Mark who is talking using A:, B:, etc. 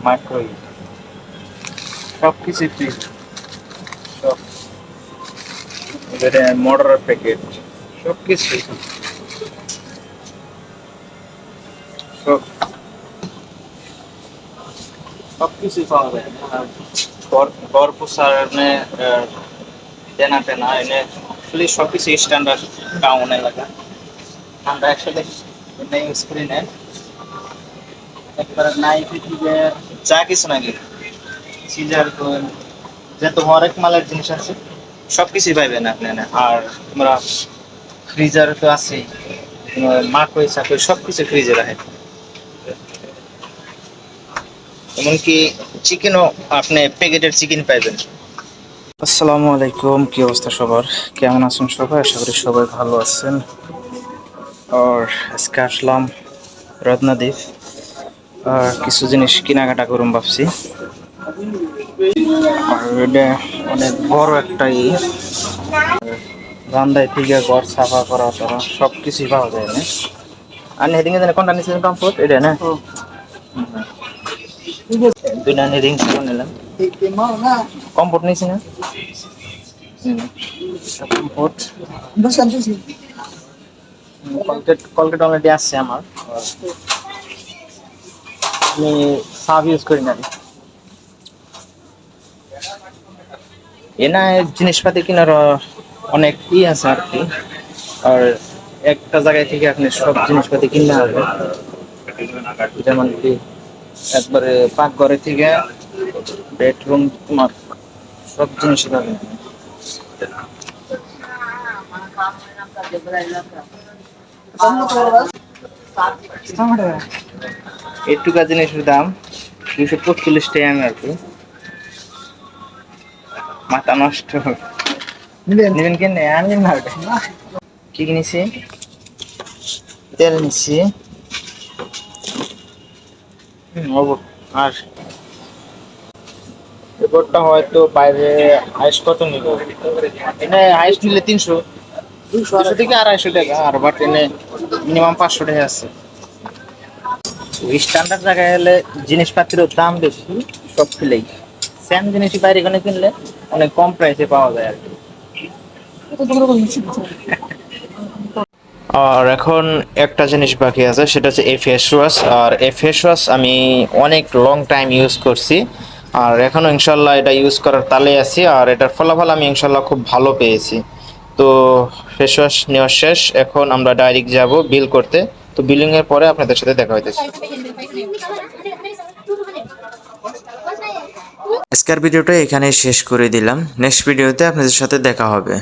A: Microwave সব কিছু free. সব মোটরের প্যাকেট সব কিছু সব সব কিছুই পাওয়া যায়। ঘর পোষার এনে দেনা টেনা এনে আসলে সব কিছু স্ট্যান্ডার্ড টাউন এলাকা। আমরা আসলে এটা ইউজ করি না একবার নাইটি থেকে যা কিছু নাকি সিজার যত হরেক মালের জিনিস আছে সব কিছুই পাইবেন আপনি এনে। আর আমরা ফ্রিজার তো আছেই, মাইক্রোওয়েভ সাইকেল সব কিছু ফ্রিজে রাখে। এমনকি চিকেনও আপনি প্যাকেটের চিকেন পাইবেন। আসসালামু আলাইকুম, কি অবস্থা সবার? কেমন আছেন সবাই? আশা করি সবাই ভালো আছেন। আর আজকে আসলাম রত্নাদ্বীপ, আর কিছু জিনিস কেনাকাটা করুন ভাবছি। আর এটা অনেক বড় একটা রান্দায় থেকে ঘর সাফা করা টরা সব কিছুই পাওয়া যায় না। আর হেদিকে জানে কোনটা নিয়েছিলেন কমফোর্ট এটা না? দুইটা রিং করে নিলাম। কমফোর্ট নিয়েছি না? কমফোর্ট কলগেট অলরেডি আসছে আমার। আমি সাব ইউজ করি না। এনা জিনিসপাতি কেনার অনেক আছে আর কি। আর একটা জায়গায় থেকে আপনি সব জিনিসপাতি কিনতে হবে, যেমন কি একবারে পাকঘরে থেকে বেডরুম তোমার সব জিনিস পাবেন। এটুকা জিনিসের দাম 245 টাকা আর কি। মাথা নষ্ট। নেবেন কেন? আনবেন না। কি কিনেছি? তেল নিচ্ছি। আর এবারটা হয়তো বাইরে হাইস্ট কত নিল? এনে হাইস্ট নিলে 300 থেকে 250 টাকা, আর বাট এনে মিনিমাম 500 টাকা আছে। স্ট্যান্ডার্ড জায়গায় হলে জিনিসপাতির দাম বেশি সব ফেলেই। সেম জিনিসই বাইরে এখানে কিনলে অনেক কম প্রাইসে পাওয়া যায় আর কি। আর এখন একটা জিনিস বাকি আছে, সেটা হচ্ছে এই ফেস ওয়াশ। আর এই ফেস ওয়াশ আমি অনেক লং টাইম ইউজ করছি, আর এখনও ইনশাল্লাহ এটা ইউজ করার তালে আছি, আর এটার ফলাফল আমি ইনশাল্লাহ খুব ভালো পেয়েছি। তো ফেস ওয়াশ নেওয়া শেষ, এখন আমরা ডাইরেক্ট যাব বিল করতে। তো বিলিংয়ের পরে আপনাদের সাথে দেখা হইতেছে। আজকের ভিডিওটা এখানে শেষ করে দিলাম। নেক্সট ভিডিওতে আপনাদের সাথে দেখা হবে।